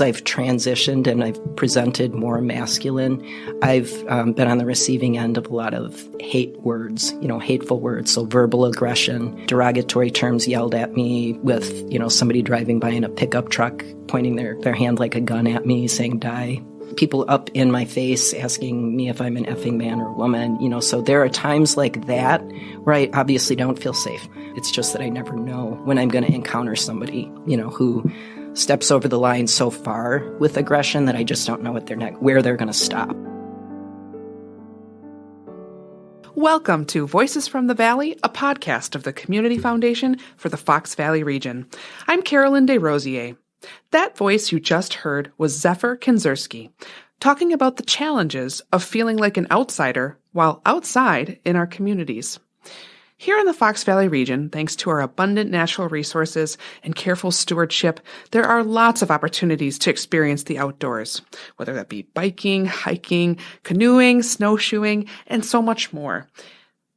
as I've transitioned and I've presented more masculine, I've been on the receiving end of a lot of hate words, hateful words. So verbal aggression, derogatory terms yelled at me with, somebody driving by in a pickup truck, pointing their hand like a gun at me, saying, die. People up in my face asking me if I'm an effing man or woman, so there are times like that where I obviously don't feel safe. It's just that I never know when I'm going to encounter somebody, who steps over the line so far with aggression that I just don't know where they're going to stop. Welcome to Voices from the Valley, a podcast of the Community Foundation for the Fox Valley region. I'm Carolyn DesRosiers. That voice you just heard was Zephyr Kinzerski, talking about the challenges of feeling like an outsider while outside in our communities. Here in the Fox Valley region, thanks to our abundant natural resources and careful stewardship, there are lots of opportunities to experience the outdoors, whether that be biking, hiking, canoeing, snowshoeing, and so much more.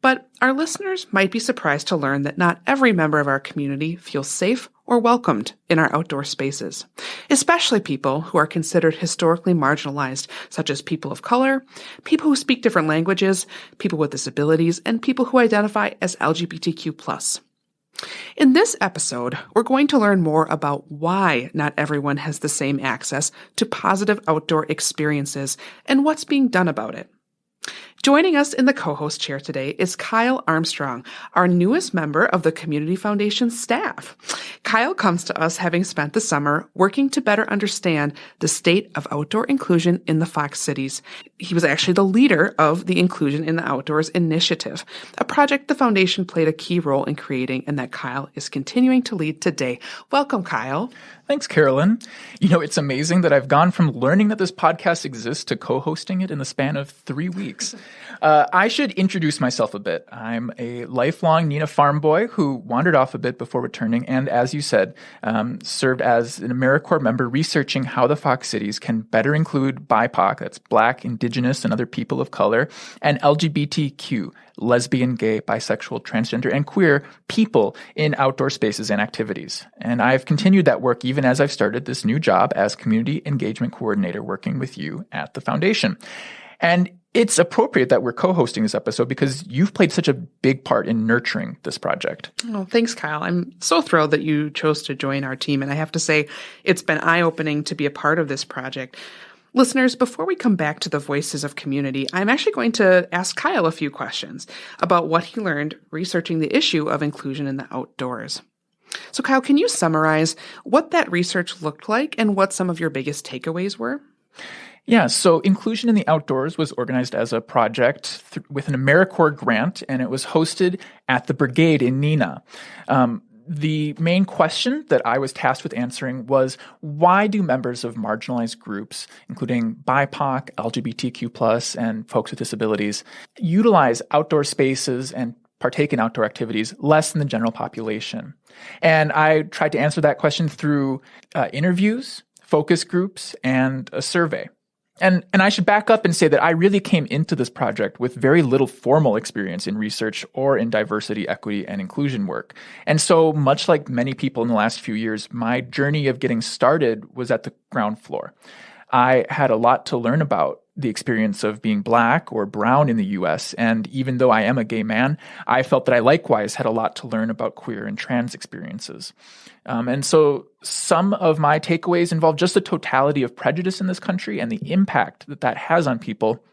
But our listeners might be surprised to learn that not every member of our community feels safe or welcomed in our outdoor spaces, especially people who are considered historically marginalized, such as people of color, people who speak different languages, people with disabilities, and people who identify as LGBTQ+. In this episode, we're going to learn more about why not everyone has the same access to positive outdoor experiences and what's being done about it. Joining us in the co-host chair today is Kyle Armstrong, our newest member of the Community Foundation staff. Kyle comes to us having spent the summer working to better understand the state of outdoor inclusion in the Fox cities. He was actually the leader of the Inclusion in the Outdoors initiative, a project the foundation played a key role in creating and that Kyle is continuing to lead today. Welcome, Kyle. Thanks, Carolyn. It's amazing that I've gone from learning that this podcast exists to co-hosting it in the span of 3 weeks. I should introduce myself a bit. I'm a lifelong Neenah farm boy who wandered off a bit before returning and, as you said, served as an AmeriCorps member researching how the Fox cities can better include BIPOC, that's Black, Indigenous, and other people of color, and LGBTQ, lesbian, gay, bisexual, transgender, and queer people in outdoor spaces and activities. And I've continued that work even as I've started this new job as Community Engagement Coordinator working with you at the foundation. And it's appropriate that we're co-hosting this episode because you've played such a big part in nurturing this project. Oh, thanks, Kyle. I'm so thrilled that you chose to join our team. And I have to say, it's been eye-opening to be a part of this project. Listeners, before we come back to the voices of community, I'm actually going to ask Kyle a few questions about what he learned researching the issue of inclusion in the outdoors. So Kyle, can you summarize what that research looked like and what some of your biggest takeaways were? Yeah, so Inclusion in the Outdoors was organized as a project with an AmeriCorps grant, and it was hosted at the Brigade in Neenah. The main question that I was tasked with answering was, why do members of marginalized groups, including BIPOC, LGBTQ+, and folks with disabilities, utilize outdoor spaces and partake in outdoor activities less than the general population? And I tried to answer that question through interviews, focus groups, and a survey. And I should back up and say that I really came into this project with very little formal experience in research or in diversity, equity, and inclusion work. And so, much like many people in the last few years, my journey of getting started was at the ground floor. I had a lot to learn about the experience of being Black or brown in the U.S., and even though I am a gay man, I felt that I likewise had a lot to learn about queer and trans experiences. And so some of my takeaways involve just the totality of prejudice in this country and the impact that that has on people,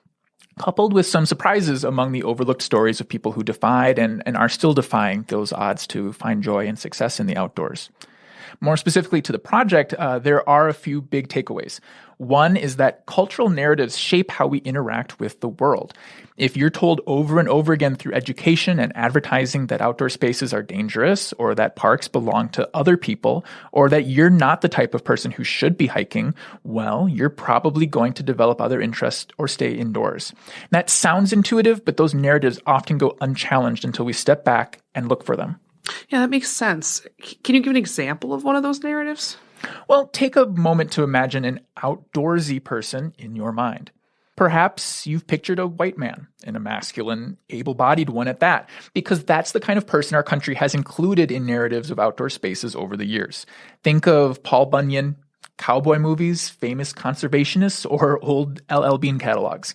coupled with some surprises among the overlooked stories of people who defied and are still defying those odds to find joy and success in the outdoors. More specifically to the project, there are a few big takeaways. One is that cultural narratives shape how we interact with the world. If you're told over and over again through education and advertising that outdoor spaces are dangerous, or that parks belong to other people, or that you're not the type of person who should be hiking, well, you're probably going to develop other interests or stay indoors. That sounds intuitive, but those narratives often go unchallenged until we step back and look for them. Yeah, that makes sense. Can you give an example of one of those narratives? Well, take a moment to imagine an outdoorsy person in your mind. Perhaps you've pictured a white man, and a masculine, able-bodied one at that, because that's the kind of person our country has included in narratives of outdoor spaces over the years. Think of Paul Bunyan, cowboy movies, famous conservationists, or old LL Bean catalogs.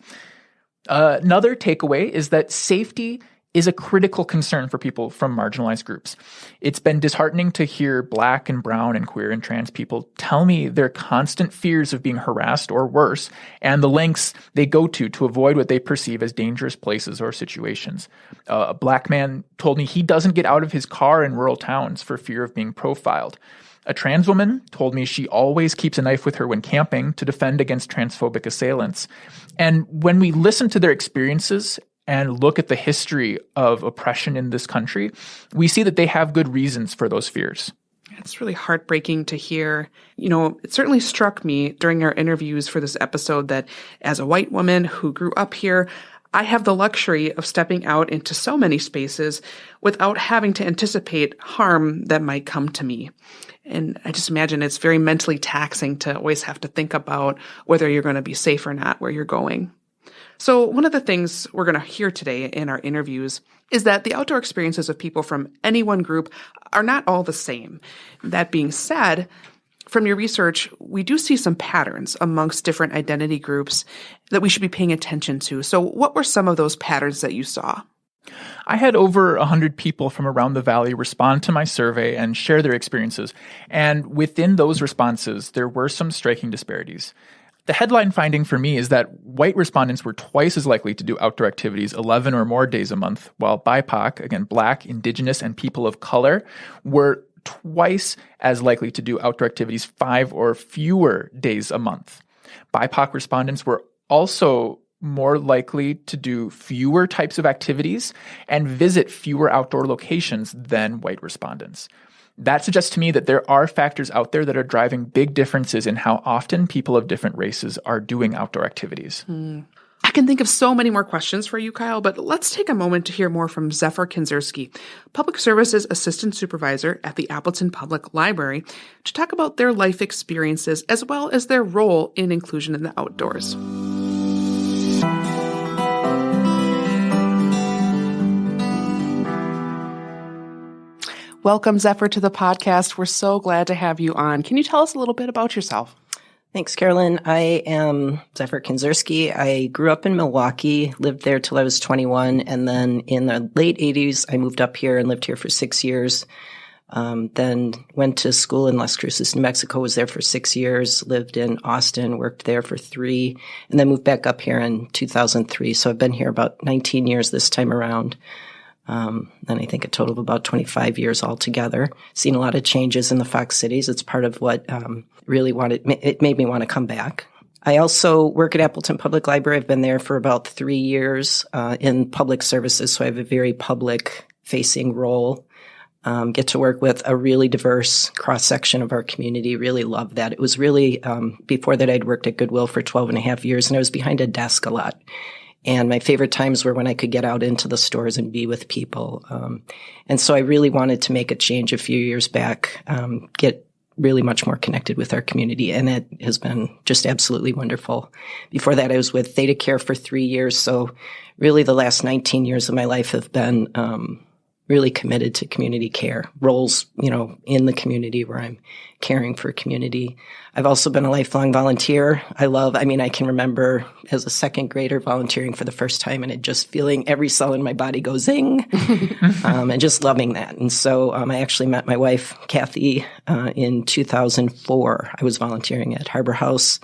Another takeaway is that safety is a critical concern for people from marginalized groups. It's been disheartening to hear Black and brown and queer and trans people tell me their constant fears of being harassed or worse, and the lengths they go to avoid what they perceive as dangerous places or situations. A Black man told me he doesn't get out of his car in rural towns for fear of being profiled. A trans woman told me she always keeps a knife with her when camping to defend against transphobic assailants. And when we listen to their experiences and look at the history of oppression in this country, we see that they have good reasons for those fears. It's really heartbreaking to hear. It certainly struck me during our interviews for this episode that as a white woman who grew up here, I have the luxury of stepping out into so many spaces without having to anticipate harm that might come to me. And I just imagine it's very mentally taxing to always have to think about whether you're going to be safe or not where you're going. So one of the things we're going to hear today in our interviews is that the outdoor experiences of people from any one group are not all the same. That being said, from your research, we do see some patterns amongst different identity groups that we should be paying attention to. So what were some of those patterns that you saw? I had over 100 people from around the Valley respond to my survey and share their experiences. And within those responses, there were some striking disparities. The headline finding for me is that white respondents were twice as likely to do outdoor activities 11 or more days a month, while BIPOC, again, Black, Indigenous, and people of color, were twice as likely to do outdoor activities 5 or fewer days a month. BIPOC respondents were also more likely to do fewer types of activities and visit fewer outdoor locations than white respondents. That suggests to me that there are factors out there that are driving big differences in how often people of different races are doing outdoor activities. I can think of so many more questions for you, Kyle, but let's take a moment to hear more from Zephyr Kinzerski, Public Services Assistant Supervisor at the Appleton Public Library, to talk about their life experiences as well as their role in inclusion in the outdoors. Welcome, Zephyr, to the podcast. We're so glad to have you on. Can you tell us a little bit about yourself? Thanks, Carolyn. I am Zephyr Kinzerski. I grew up in Milwaukee, lived there till I was 21, and then in the late 80s, I moved up here and lived here for 6 years. Then went to school in Las Cruces, New Mexico, was there for 6 years, lived in Austin, worked there for 3, and then moved back up here in 2003. So I've been here about 19 years this time around. And I think a total of about 25 years altogether. Seen a lot of changes in the Fox cities. It's part of what it made me want to come back. I also work at Appleton Public Library. I've been there for about 3 years in public services, so I have a very public-facing role. Get to work with a really diverse cross-section of our community. Really love that. It was really, before that I'd worked at Goodwill for 12 and a half years, and I was behind a desk a lot. And my favorite times were when I could get out into the stores and be with people. And so I really wanted to make a change a few years back, get really much more connected with our community. And it has been just absolutely wonderful. Before that, I was with Theta Care for 3 years. So really the last 19 years of my life have been really committed to community care, roles, in the community where I'm caring for community. I've also been a lifelong volunteer. I can remember as a second grader volunteering for the first time and it just feeling every cell in my body go zing, and just loving that. And so I actually met my wife, Kathy, in 2004. I was volunteering at Harbor House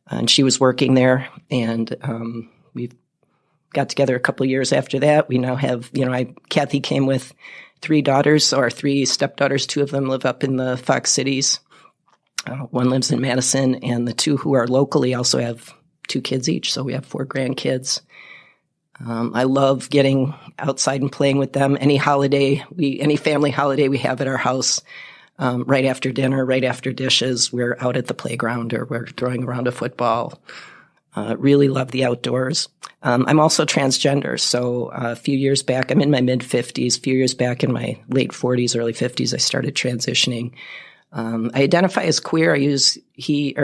and she was working there, and we got together a couple of years after that. We now have, Kathy came with 3 daughters, or 3 stepdaughters. 2 of them live up in the Fox cities. One lives in Madison, and the 2 who are locally also have 2 kids each. So we have 4 grandkids. I love getting outside and playing with them. Any family holiday we have at our house, right after dinner, right after dishes, we're out at the playground or we're throwing around a football. Really love the outdoors. I'm also transgender. So a few years back, I'm in my mid-50s. A few years back in my late 40s, early 50s, I started transitioning. I identify as queer. I use he,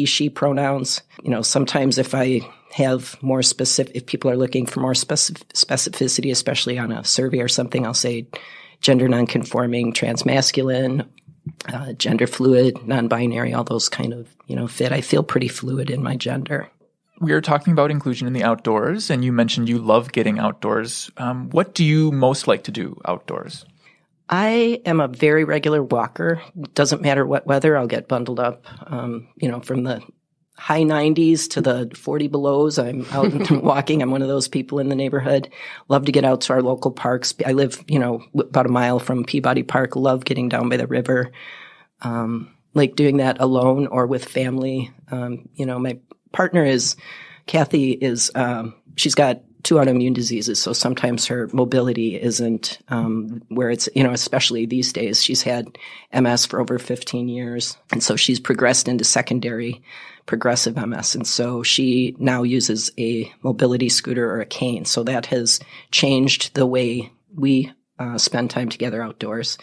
she pronouns. Sometimes if I have more specific, if people are looking for more specificity, especially on a survey or something, I'll say gender nonconforming, transmasculine, gender fluid, non-binary, all those kind of, fit. I feel pretty fluid in my gender. We are talking about inclusion in the outdoors, and you mentioned you love getting outdoors. What do you most like to do outdoors? I am a very regular walker. Doesn't matter what weather, I'll get bundled up, from the high 90s to the 40 belows. I'm out walking. I'm one of those people in the neighborhood. Love to get out to our local parks. I live, about a mile from Peabody Park. Love getting down by the river. Like doing that alone or with family. My partner Kathy she's got 2 autoimmune diseases. So sometimes her mobility isn't, where it's, especially these days, she's had MS for over 15 years. And so she's progressed into secondary progressive MS. And so she now uses a mobility scooter or a cane. So that has changed the way we spend time together outdoors.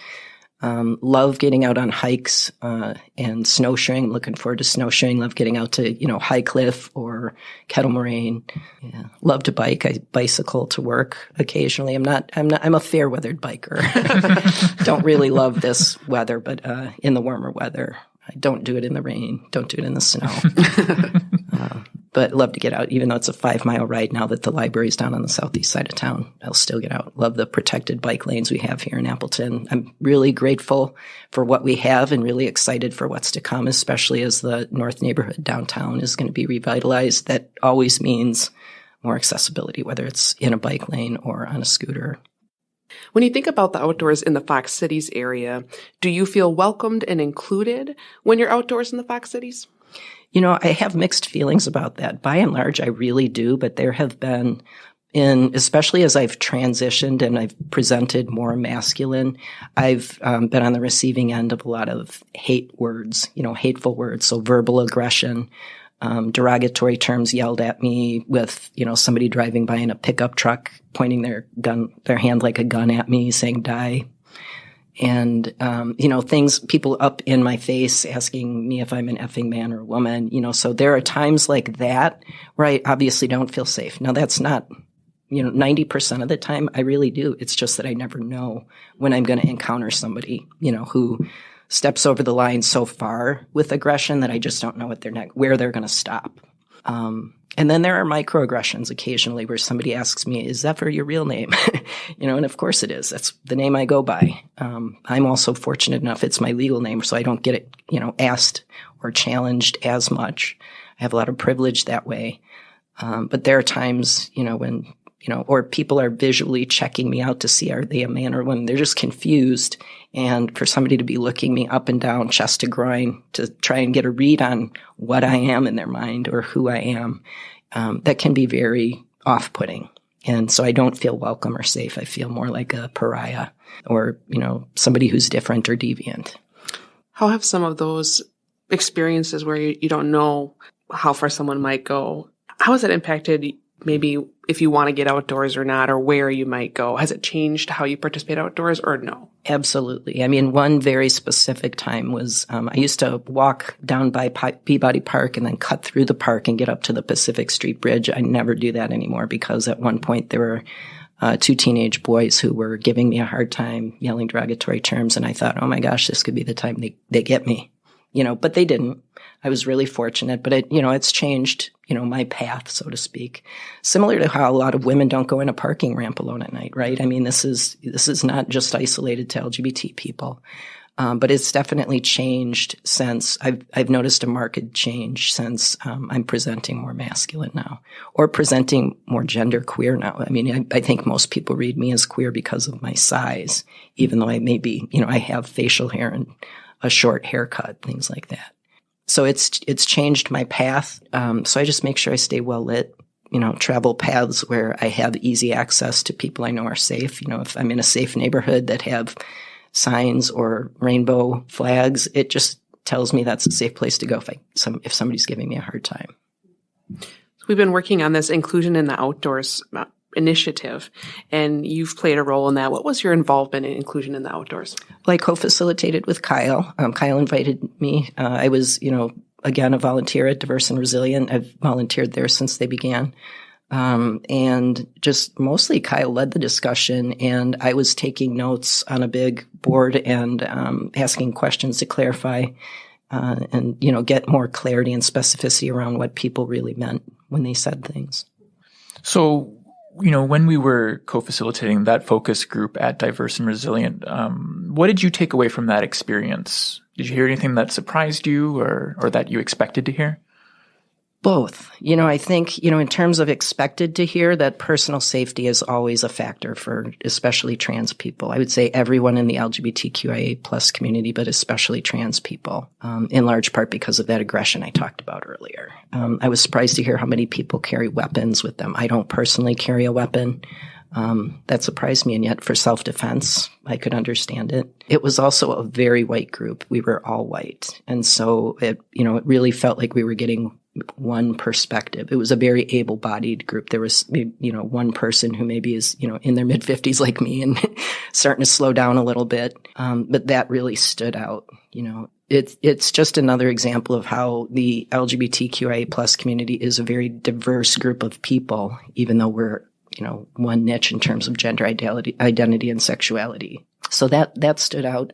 Love getting out on hikes and snowshoeing. Looking forward to snowshoeing. Love getting out to High Cliff or Kettle Moraine. Yeah. Love to bike. I bicycle to work occasionally. I'm a fair weathered biker. Don't really love this weather, but in the warmer weather, I don't do it in the rain. Don't do it in the snow. But love to get out, even though it's a 5-mile ride now that the library's down on the southeast side of town. I'll still get out. Love the protected bike lanes we have here in Appleton. I'm really grateful for what we have and really excited for what's to come, especially as the North neighborhood downtown is going to be revitalized. That always means more accessibility, whether it's in a bike lane or on a scooter. When you think about the outdoors in the Fox Cities area, do you feel welcomed and included when you're outdoors in the Fox Cities? I have mixed feelings about that. By and large, I really do, but there have been, especially as I've transitioned and I've presented more masculine, I've been on the receiving end of a lot of hate words, hateful words, so verbal aggression, derogatory terms yelled at me with, somebody driving by in a pickup truck, pointing their hand like a gun at me, saying, "Die." And, things, people up in my face asking me if I'm an effing man or a woman, so there are times like that where I obviously don't feel safe. Now that's not, 90% of the time I really do. It's just that I never know when I'm going to encounter somebody, who steps over the line so far with aggression that I just don't know where they're going to stop. And then there are microaggressions occasionally where somebody asks me, "Is Zephyr your real name?" And of course it is. That's the name I go by. I'm also fortunate enough it's my legal name, so I don't get it, asked or challenged as much. I have a lot of privilege that way. But there are times, when, or people are visually checking me out to see are they a man or a woman. They're just confused. And for somebody to be looking me up and down, chest to groin, to try and get a read on what I am in their mind or who I am, that can be very off-putting. And so I don't feel welcome or safe. I feel more like a pariah or, somebody who's different or deviant. How have some of those experiences where you don't know how far someone might go, how has it impacted maybe if you want to get outdoors or not, or where you might go? Has it changed how you participate outdoors or no? Absolutely. I mean, one very specific time was I used to walk down by Peabody Park and then cut through the park and get up to the Pacific Street Bridge. I never do that anymore because at one point there were 2 teenage boys who were giving me a hard time, yelling derogatory terms. And I thought, oh my gosh, this could be the time they get me, but they didn't. I was really fortunate, but it's changed, my path, so to speak. Similar to how a lot of women don't go in a parking ramp alone at night, right? I mean, this is not just isolated to LGBT people. But it's definitely changed since I've noticed a marked change since, I'm presenting more masculine now or presenting more gender queer now. I mean, I think most people read me as queer because of my size, even though I may be, I have facial hair and a short haircut, things like that. So it's changed my path. So I just make sure I stay well lit, travel paths where I have easy access to people I know are safe. If I'm in a safe neighborhood that have signs or rainbow flags, it just tells me that's a safe place to go if somebody's giving me a hard time. So we've been working on this inclusion in the outdoors initiative, and you've played a role in that. What was your involvement in inclusion in the outdoors? Well, I co-facilitated with Kyle. Kyle invited me. I was, again, a volunteer at Diverse and Resilient. I've volunteered there since they began. And just mostly Kyle led the discussion, and I was taking notes on a big board and asking questions to clarify and, get more clarity and specificity around what people really meant when they said things. So, when we were co-facilitating that focus group at Diverse and Resilient, what did you take away from that experience? Did you hear anything that surprised you or that you expected to hear? Both. I think, in terms of expected to hear, that personal safety is always a factor for especially trans people. I would say everyone in the LGBTQIA plus community, but especially trans people, in large part because of that aggression I talked about earlier. I was surprised to hear how many people carry weapons with them. I don't personally carry a weapon. That surprised me, and yet for self-defense, I could understand it. It was also a very white group. We were all white. And so it really felt like we were getting one perspective. It was a very able-bodied group. There was, one person who maybe is, in their mid-50s like me and starting to slow down a little bit. But that really stood out. It's just another example of how the LGBTQIA plus community is a very diverse group of people, even though we're, one niche in terms of gender identity and sexuality. So that stood out.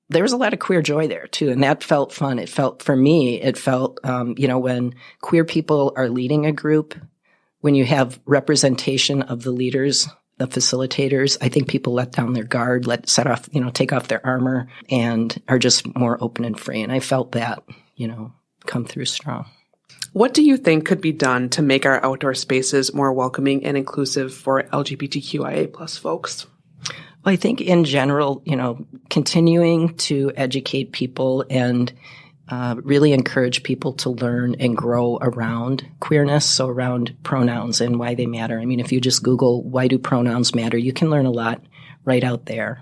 There was a lot of queer joy there too, and that felt fun. For me, when queer people are leading a group, when you have representation of the leaders, the facilitators, I think people let down their guard, take off their armor, and are just more open and free. And I felt that, come through strong. What do you think could be done to make our outdoor spaces more welcoming and inclusive for LGBTQIA plus folks? Well, I think in general, continuing to educate people and really encourage people to learn and grow around queerness, so around pronouns and why they matter. I mean, if you just Google, why do pronouns matter, you can learn a lot right out there.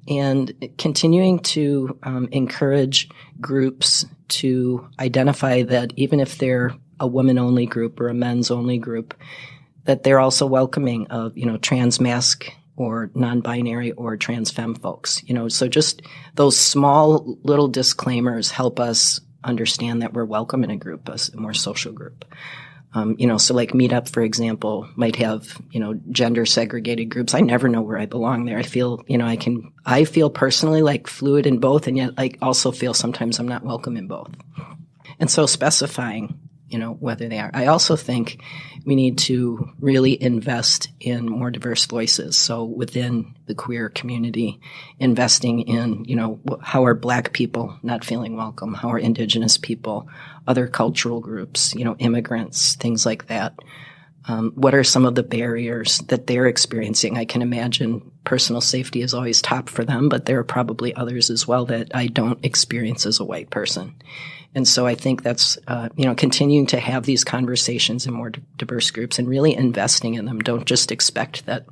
And continuing to encourage groups to identify that even if they're a women-only group or a men's-only group, that they're also welcoming of, trans masc or non-binary or trans femme folks. So just those small little disclaimers help us understand that we're welcome in a group, a more social group. So like Meetup, for example, might have, gender segregated groups. I never know where I belong there. I feel, I feel personally like fluid in both, and yet I also feel sometimes I'm not welcome in both. And so specifying, whether they are. I also think we need to really invest in more diverse voices. So within the queer community, investing in, how are Black people not feeling welcome? How are Indigenous people, other cultural groups, immigrants, things like that? What are some of the barriers that they're experiencing? I can imagine personal safety is always top for them, but there are probably others as well that I don't experience as a white person. And so I think that's, continuing to have these conversations in more diverse groups and really investing in them. Don't just expect that,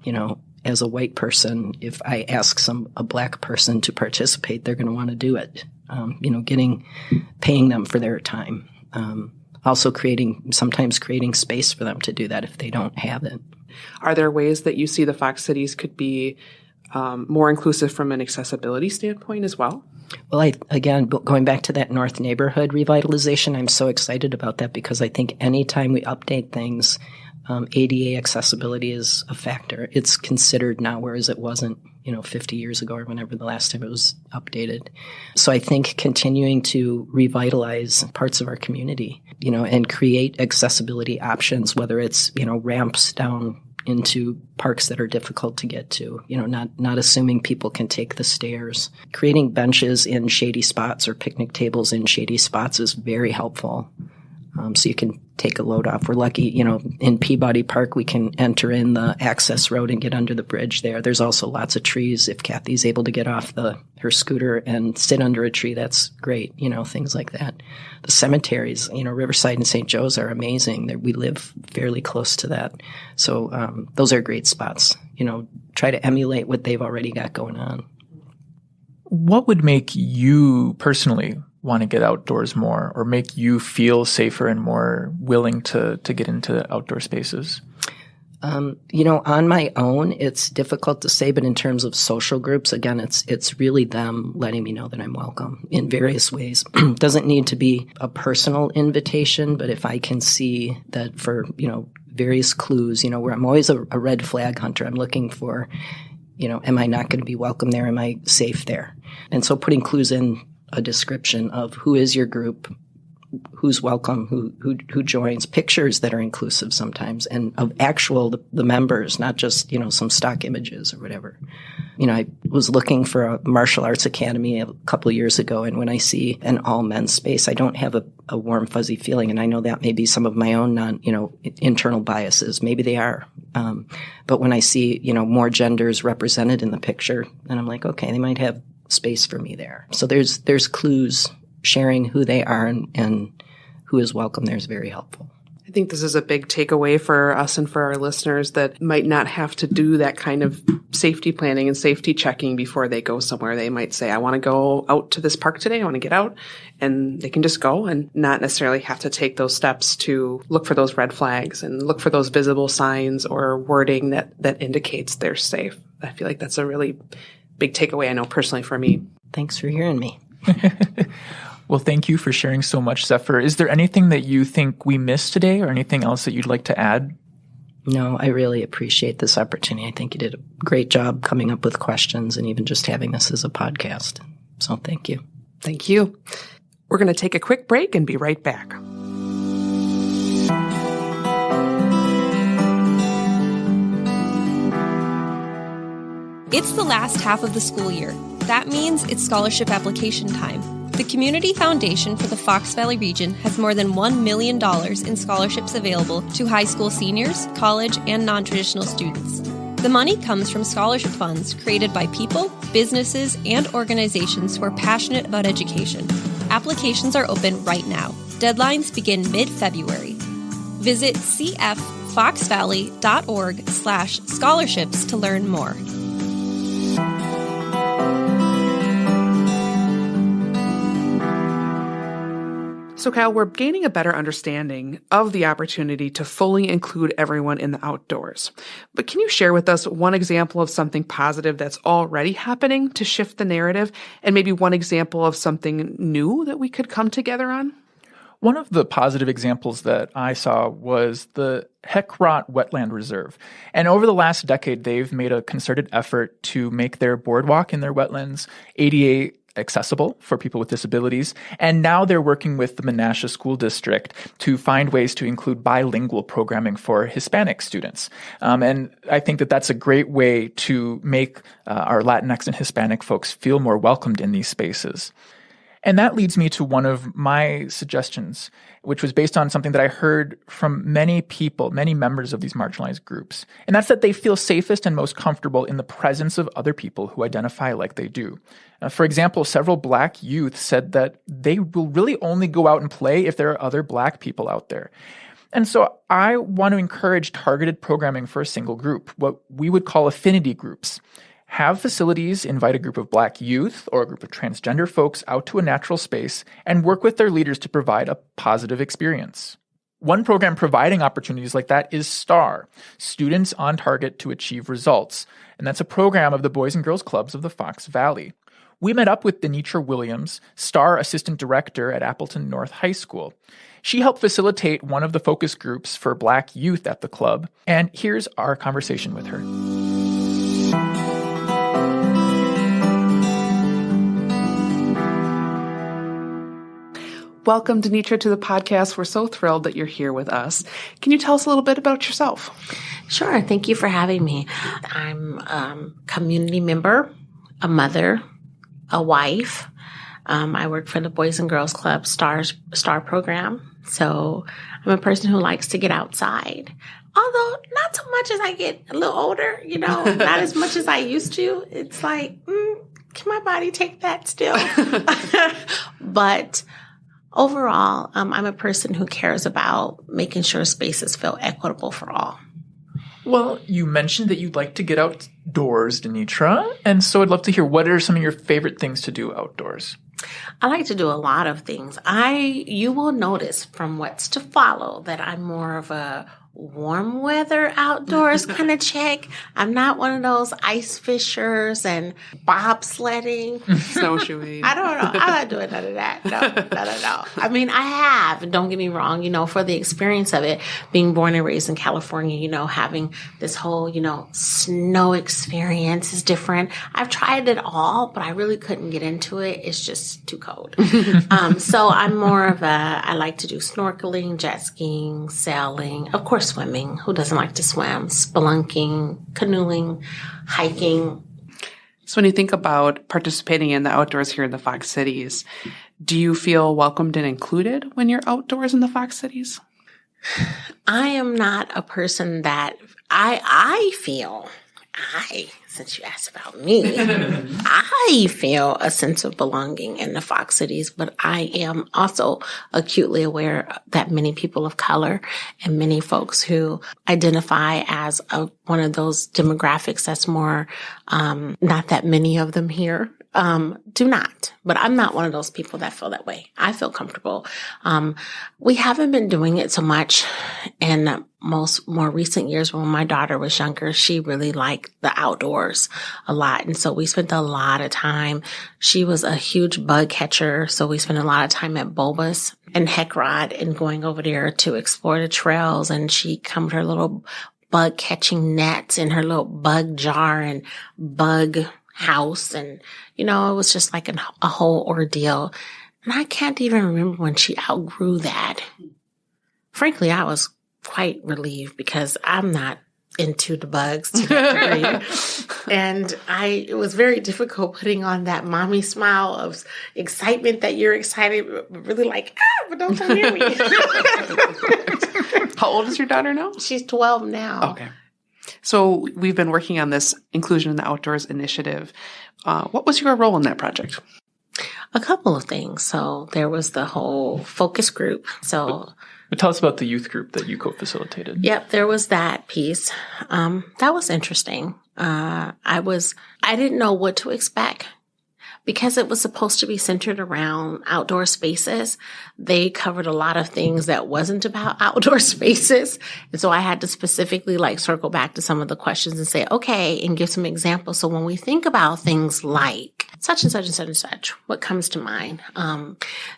as a white person, if I ask a Black person to participate, they're going to want to do it. Paying them for their time. Also sometimes creating space for them to do that if they don't have it. Are there ways that you see the Fox cities could be more inclusive from an accessibility standpoint as well? Well, going back to that North neighborhood revitalization, I'm so excited about that because I think anytime we update things, ADA accessibility is a factor. It's considered now, whereas it wasn't, 50 years ago or whenever the last time it was updated. So I think continuing to revitalize parts of our community, and create accessibility options, whether it's, ramps down into parks that are difficult to get to, not assuming people can take the stairs. Creating benches in shady spots or picnic tables in shady spots is very helpful. So you can take a load off. We're lucky, in Peabody Park, we can enter in the access road and get under the bridge there. There's also lots of trees. If Kathy's able to get off her scooter and sit under a tree, that's great, things like that. The cemeteries, Riverside and St. Joe's are amazing. We live fairly close to that. So those are great spots. Try to emulate what they've already got going on. What would make you personally want to get outdoors more or make you feel safer and more willing to get into outdoor spaces? On my own, it's difficult to say, but in terms of social groups, again, it's really them letting me know that I'm welcome in various ways. Doesn't need to be a personal invitation, but if I can see that for, various clues, where I'm always a red flag hunter, I'm looking for, am I not going to be welcome there? Am I safe there? And so putting clues in a description of who is your group, who's welcome, who joins, pictures that are inclusive sometimes, and of the members, not just, some stock images or whatever. I was looking for a martial arts academy a couple of years ago, and when I see an all men's space, I don't have a warm, fuzzy feeling. And I know that may be some of my own internal biases. Maybe they are. But when I see, more genders represented in the picture, then I'm like, okay, they might have space for me there. So there's clues. Sharing who they are and who is welcome there is very helpful. I think this is a big takeaway for us and for our listeners that might not have to do that kind of safety planning and safety checking before they go somewhere. They might say, I want to go out to this park today. I want to get out. And they can just go and not necessarily have to take those steps to look for those red flags and look for those visible signs or wording that indicates they're safe. I feel like that's a really big takeaway, I know personally for me. Thanks for hearing me. Well, thank you for sharing so much, Zephyr. Is there anything that you think we missed today or anything else that you'd like to add? No, I really appreciate this opportunity. I think you did a great job coming up with questions and even just having this as a podcast. So thank you. Thank you. We're going to take a quick break and be right back. It's the last half of the school year. That means it's scholarship application time. The Community Foundation for the Fox Valley region has more than $1 million in scholarships available to high school seniors, college, and non-traditional students. The money comes from scholarship funds created by people, businesses, and organizations who are passionate about education. Applications are open right now. Deadlines begin mid-February. Visit cffoxvalley.org/scholarships to learn more. So, Kyle, we're gaining a better understanding of the opportunity to fully include everyone in the outdoors. But can you share with us one example of something positive that's already happening to shift the narrative, and maybe one example of something new that we could come together on? One of the positive examples that I saw was the Heckrot Wetland Reserve. And over the last decade, they've made a concerted effort to make their boardwalk in their wetlands ADA accessible for people with disabilities. And now they're working with the Menasha School District to find ways to include bilingual programming for Hispanic students. And I think that that's a great way to make our Latinx and Hispanic folks feel more welcomed in these spaces. And that leads me to one of my suggestions, which was based on something that I heard from many people, many members of these marginalized groups. And that's that they feel safest and most comfortable in the presence of other people who identify like they do. For example, several Black youth said that they will really only go out and play if there are other Black people out there. And so I want to encourage targeted programming for a single group, what we would call affinity groups. Have facilities invite a group of Black youth or a group of transgender folks out to a natural space and work with their leaders to provide a positive experience. One program providing opportunities like that is STAR, Students on Target to Achieve Results, and that's a program of the Boys and Girls Clubs of the Fox Valley. We met up with Denitra Williams, STAR Assistant Director at Appleton North High School. She helped facilitate one of the focus groups for Black youth at the club, and here's our conversation with her. Welcome, Denitra, to the podcast. We're so thrilled that you're here with us. Can you tell us a little bit about yourself? Sure. Thank you for having me. I'm a community member, a mother, a wife. I work for the Boys and Girls Club STAR program. So I'm a person who likes to get outside. Although not so much as I get a little older, not as much as I used to. It's like, can my body take that still? But overall, I'm a person who cares about making sure spaces feel equitable for all. Well, you mentioned that you'd like to get outdoors, Denitra, and so I'd love to hear what are some of your favorite things to do outdoors? I like to do a lot of things. You will notice from what's to follow that I'm more of a warm weather outdoors kind of chick. I'm not one of those ice fishers and bobsledding. Snowshoeing. I don't know. I'm not doing none of that. No. I mean, I have, don't get me wrong, for the experience of it, being born and raised in California, having this whole, snow experience is different. I've tried it all, but I really couldn't get into it. It's just too cold. So I'm more of I like to do snorkeling, jet skiing, sailing, of course, swimming. Who doesn't like to swim? Spelunking, canoeing, hiking. So when you think about participating in the outdoors here in the Fox Cities, do you feel welcomed and included when you're outdoors in the Fox Cities? I am not a person that since you asked about me, I feel a sense of belonging in the Fox Cities, but I am also acutely aware that many people of color and many folks who identify as one of those demographics that's more, not that many of them here, do not. But I'm not one of those people that feel that way. I feel comfortable. We haven't been doing it so much in more recent years. When my daughter was younger, she really liked the outdoors a lot. And so we spent a lot of time. She was a huge bug catcher. So we spent a lot of time at Bulbous and Heckrod and going over there to explore the trails. And she come with her little bug catching nets in her little bug jar and bug house. And, it was just like a whole ordeal. And I can't even remember when she outgrew that. Frankly, I was quite relieved because I'm not into the bugs to that degree. And it was very difficult putting on that mommy smile of excitement that you're excited, but really like, but don't come near me. How old is your daughter now? She's 12 now. Okay. So we've been working on this Inclusion in the Outdoors initiative. What was your role in that project? A couple of things. So there was the whole focus group. So But tell us about the youth group that you co-facilitated. Yep, there was that piece. That was interesting. I didn't know what to expect. Because it was supposed to be centered around outdoor spaces, they covered a lot of things that wasn't about outdoor spaces. And so I had to specifically circle back to some of the questions and say, okay, and give some examples. So when we think about things like such and such and such and such, what comes to mind?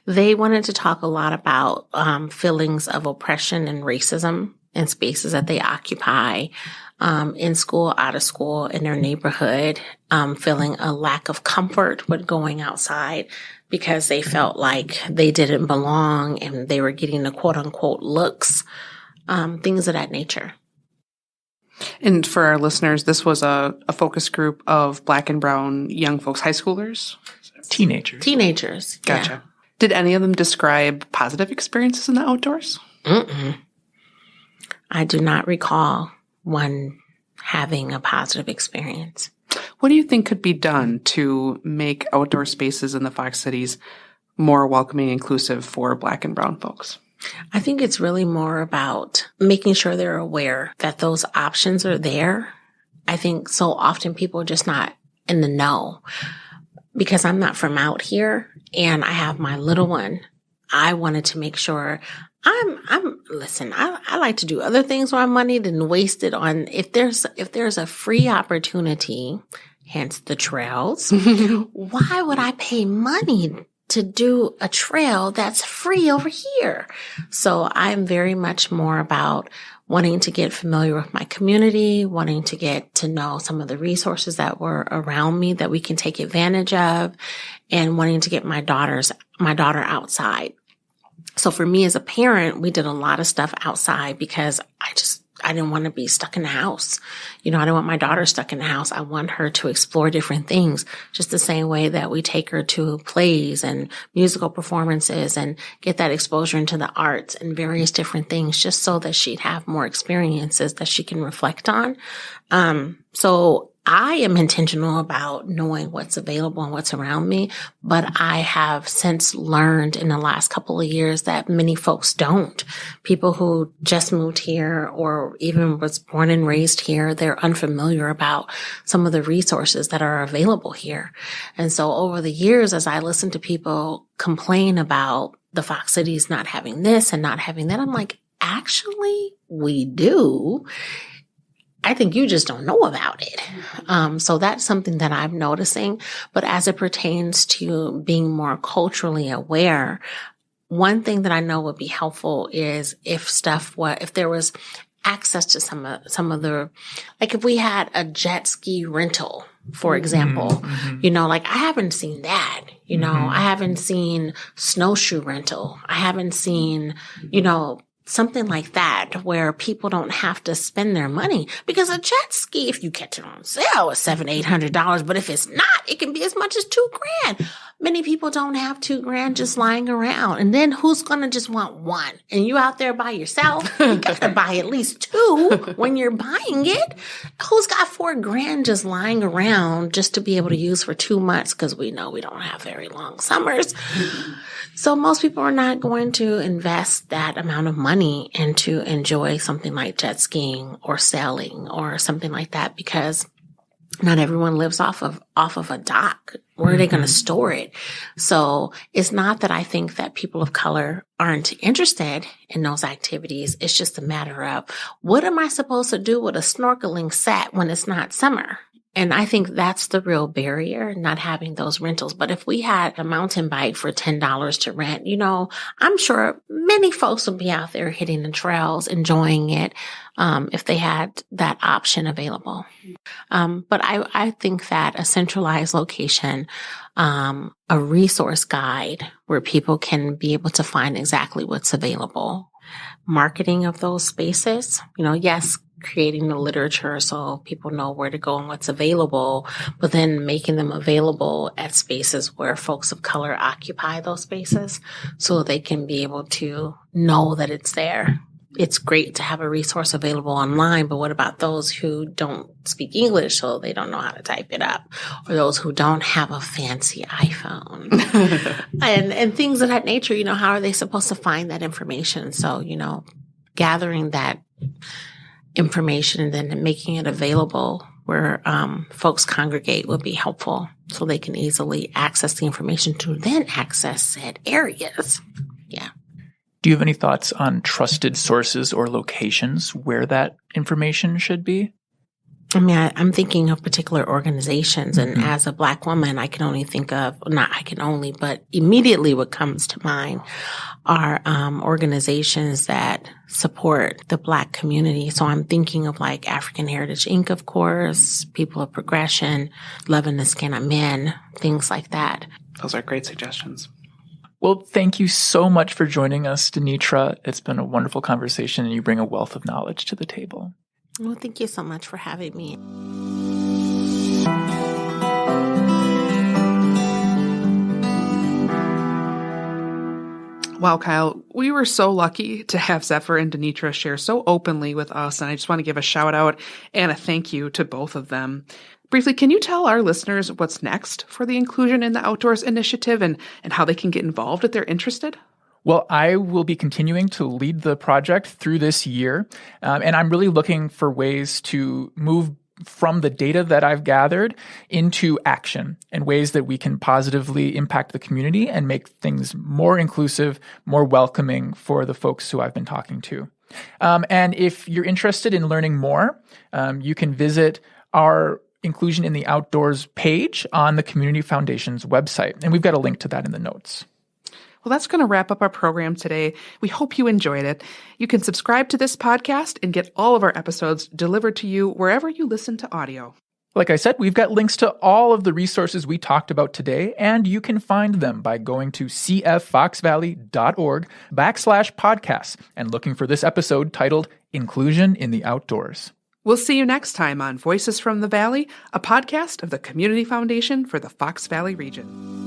They wanted to talk a lot about feelings of oppression and racism in spaces that they occupy, in school, out of school, in their neighborhood, feeling a lack of comfort with going outside because they felt like they didn't belong and they were getting the quote unquote looks, things of that nature. And for our listeners, this was a focus group of Black and brown young folks, high schoolers? Teenagers. Gotcha. Yeah. Did any of them describe positive experiences in the outdoors? Mm-mm. I do not recall one having a positive experience. What do you think could be done to make outdoor spaces in the Fox Cities more welcoming and inclusive for Black and brown folks? I think it's really more about making sure they're aware that those options are there. I think so often people are just not in the know. Because I'm not from out here and I have my little one, I wanted to make sure listen, I like to do other things with my money than waste it on, if there's a free opportunity, hence the trails, why would I pay money to do a trail that's free over here? So I'm very much more about wanting to get familiar with my community, wanting to get to know some of the resources that were around me that we can take advantage of, and wanting to get my daughter outside. So for me as a parent, we did a lot of stuff outside because I didn't want to be stuck in the house. I didn't want my daughter stuck in the house. I want her to explore different things, just the same way that we take her to plays and musical performances and get that exposure into the arts and various different things, just so that she'd have more experiences that she can reflect on. So I am intentional about knowing what's available and what's around me, but I have since learned in the last couple of years that many folks don't. People who just moved here or even was born and raised here, they're unfamiliar about some of the resources that are available here. And so over the years, as I listen to people complain about the Fox Cities not having this and not having that, I'm like, actually, we do. I think you just don't know about it. So that's something that I'm noticing. But as it pertains to being more culturally aware, one thing that I know would be helpful is if there was access to some of the, like if we had a jet ski rental, for example, like I haven't seen that, I haven't seen snowshoe rental. I haven't seen, something like that where people don't have to spend their money, because a jet ski, if you catch it on sale, is $700-800. But if it's not, it can be as much as $2,000. Many people don't have $2,000 just lying around. And then who's going to just want one? And you out there by yourself, you got to buy at least two when you're buying it. Who's got $4,000 just lying around just to be able to use for 2 months? Because we know we don't have very long summers. So most people are not going to invest that amount of money into enjoy something like jet skiing or sailing or something like that, because not everyone lives off of a dock. Where are they going to store it? So it's not that I think that people of color aren't interested in those activities. It's just a matter of, what am I supposed to do with a snorkeling set when it's not summer? And I think that's the real barrier, not having those rentals. But if we had a mountain bike for $10 to rent, I'm sure many folks would be out there hitting the trails, enjoying it, if they had that option available. But I think that a centralized location, a resource guide where people can be able to find exactly what's available, marketing of those spaces, yes, creating the literature so people know where to go and what's available, but then making them available at spaces where folks of color occupy those spaces so they can be able to know that it's there. It's great to have a resource available online, but what about those who don't speak English, so they don't know how to type it up, or those who don't have a fancy iPhone and things of that nature? How are they supposed to find that information? So, gathering that information and then making it available where folks congregate would be helpful, so they can easily access the information to then access said areas. Yeah. Do you have any thoughts on trusted sources or locations where that information should be? I mean, I'm thinking of particular organizations, and as a Black woman, I can only think of, not I can only, but immediately what comes to mind are organizations that support the Black community. So I'm thinking of like African Heritage Inc., of course, People of Progression, Loving the Skin of Men, things like that. Those are great suggestions. Well, thank you so much for joining us, Denitra. It's been a wonderful conversation, and you bring a wealth of knowledge to the table. Well, thank you so much for having me. Wow, Kyle, we were so lucky to have Zephyr and Denitra share so openly with us, and I just want to give a shout out and a thank you to both of them. Briefly, can you tell our listeners what's next for the Inclusion in the Outdoors initiative and how they can get involved if they're interested? Well, I will be continuing to lead the project through this year, and I'm really looking for ways to move from the data that I've gathered into action and ways that we can positively impact the community and make things more inclusive, more welcoming for the folks who I've been talking to. And if you're interested in learning more, you can visit our Inclusion in the Outdoors page on the Community Foundation's website, and we've got a link to that in the notes. Well, that's going to wrap up our program today. We hope you enjoyed it. You can subscribe to this podcast and get all of our episodes delivered to you wherever you listen to audio. Like I said, we've got links to all of the resources we talked about today, and you can find them by going to cffoxvalley.org/podcasts and looking for this episode titled Inclusion in the Outdoors. We'll see you next time on Voices from the Valley, a podcast of the Community Foundation for the Fox Valley region.